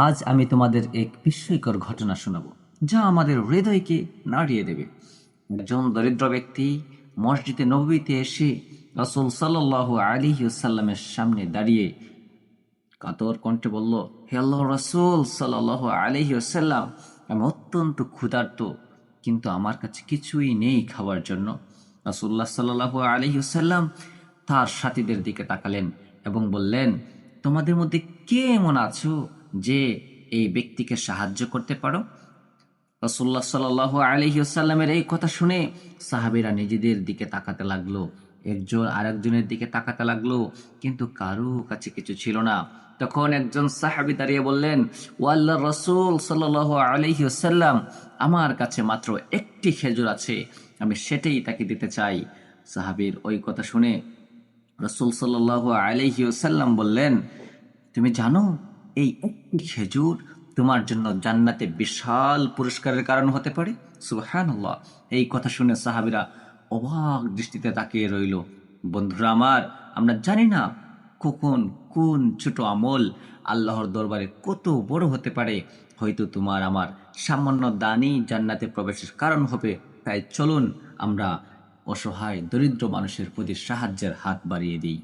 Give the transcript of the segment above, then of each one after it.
আজ আমি তোমাদের এক বিস্ময়কর ঘটনা শোনাব, যা আমাদের হৃদয়কে নাড়িয়ে দেবে। একজন দরিদ্র ব্যক্তি মসজিদে নববীতে এসে রাসূল সাল্লাল্লাহু আলাইহি ওয়াসাল্লামের সামনে দাঁড়িয়ে কাতর কণ্ঠে বলল, হে আল্লাহর রাসূল সাল্লাল্লাহু আলাইহি ওয়াসাল্লাম, আমি অত্যন্ত ক্ষুধার্ত, কিন্তু আমার কাছে কিছুই নেই খাওয়ার জন্য। রাসূলুল্লাহ সাল্লাল্লাহু আলাইহি ওয়াসাল্লাম তার সাথীদের দিকে তাকালেন এবং বললেন, তোমাদের মধ্যে কে এমন আছো যে এই ব্যক্তিকে সাহায্য করতে পারো? রাসূলুল্লাহ সাল্লাল্লাহু আলাইহি ওয়াসাল্লামের এই কথা শুনে সাহাবীরা নিজেদের দিকে তাকাতে লাগলো, একজন আরেকজনের দিকে তাকাতে লাগলো, কিন্তু কারো কাছে কিছু ছিল না। তখন একজন সাহাবী দাঁড়িয়ে বললেন, ও আল্লাহর রাসূল সাল্লাল্লাহু আলাইহি ওয়াসাল্লাম, আমার কাছে মাত্র একটি খেজুর আছে, আমি সেটাই তাকে দিতে চাই। সাহাবীর ওই কথা শুনে রাসূল সাল্লাল্লাহু আলাইহি ওয়াসাল্লাম বললেন, তুমি জানো এই একটি খেজুর তোমার জন্য জান্নাতে বিশাল পুরস্কারের কারণ হতে পারে? সুবহানাল্লাহ। এই কথা শুনে সাহাবীরা অবাক দৃষ্টিতে তাকিয়ে রইল। বন্ধুরা আমার, আমরা জানি না কখন কোন ছোট আমল আল্লাহর দরবারে কত বড় হতে পারে। হয়তো তোমার আমার সামান্য দানই জান্নাতে প্রবেশের কারণ হবে। তাই চলুন আমরা অসহায় দরিদ্র মানুষের প্রতি সাহায্যের হাত বাড়িয়ে দিই।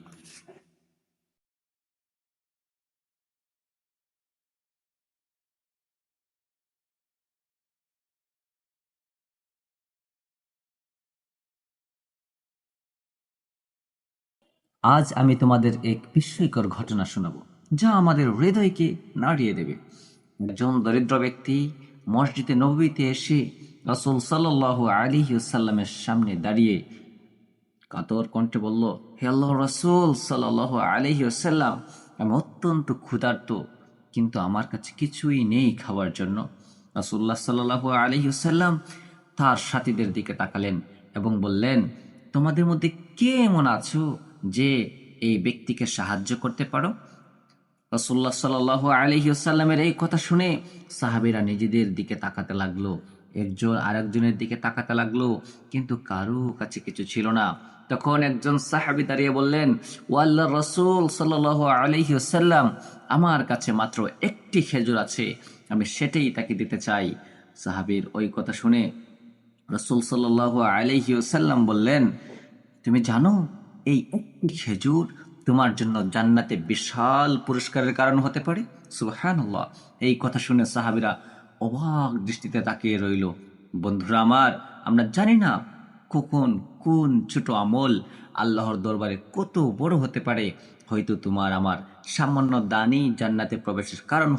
আজ আমি তোমাদের এক বিস্ময়কর ঘটনা শোনাব, যা আমাদের হৃদয়কে নাড়িয়ে দেবে। একজন দরিদ্র ব্যক্তি মসজিদে নববীতে এসে রাসূল সাল্লাল্লাহু আলাইহি ওয়াসাল্লামের সামনে দাঁড়িয়ে কাতর কণ্ঠে বলল, হে আল্লাহর রাসূল সাল্লাল্লাহু আলাইহি ওয়াসাল্লাম, আমি অত্যন্ত ক্ষুধার্ত, কিন্তু আমার কাছে কিছুই নেই খাওয়ার জন্য। রাসূলুল্লাহ সাল্লাল্লাহু আলাইহি ওয়াসাল্লাম তার সাথীদের দিকে তাকালেন এবং বললেন, তোমাদের মধ্যে কে এমন আছো যে এই ব্যক্তিকে সাহায্য করতে পারো? রাসূলুল্লাহ সাল্লাল্লাহু আলাইহি ওয়াসাল্লামের এই কথা শুনে সাহাবীরা নিজেদের দিকে তাকাতে লাগলো, একজন আরেকজনের দিকে তাকাতে লাগলো, কিন্তু কারো কাছে কিছু ছিল না। তখন একজন সাহাবী দাঁড়িয়ে বললেন, ও আল্লাহর রাসূল সাল্লাল্লাহু আলাইহি ওয়াসাল্লাম, আমার কাছে মাত্র একটি খেজুর আছে, আমি সেটাই তাকে দিতে চাই। সাহাবীর ওই কথা শুনে রাসূল সাল্লাল্লাহু আলাইহি ওয়াসাল্লাম বললেন, তুমি জানো এই একটি খেজুর তোমার জন্য জান্নাতে বিশাল পুরস্কারের কারণ হতে পারে? সুবহানাল্লাহ। এই কথা শুনে সাহাবীরা অবাক দৃষ্টিতে তাকিয়ে রইল। বন্ধুরা আমার, আমরা জানি না কখন কোন ছোট আমল আল্লাহর দরবারে কত বড় হতে পারে। হয়তো তোমার আমার সামান্য দানই জান্নাতে প্রবেশের কারণ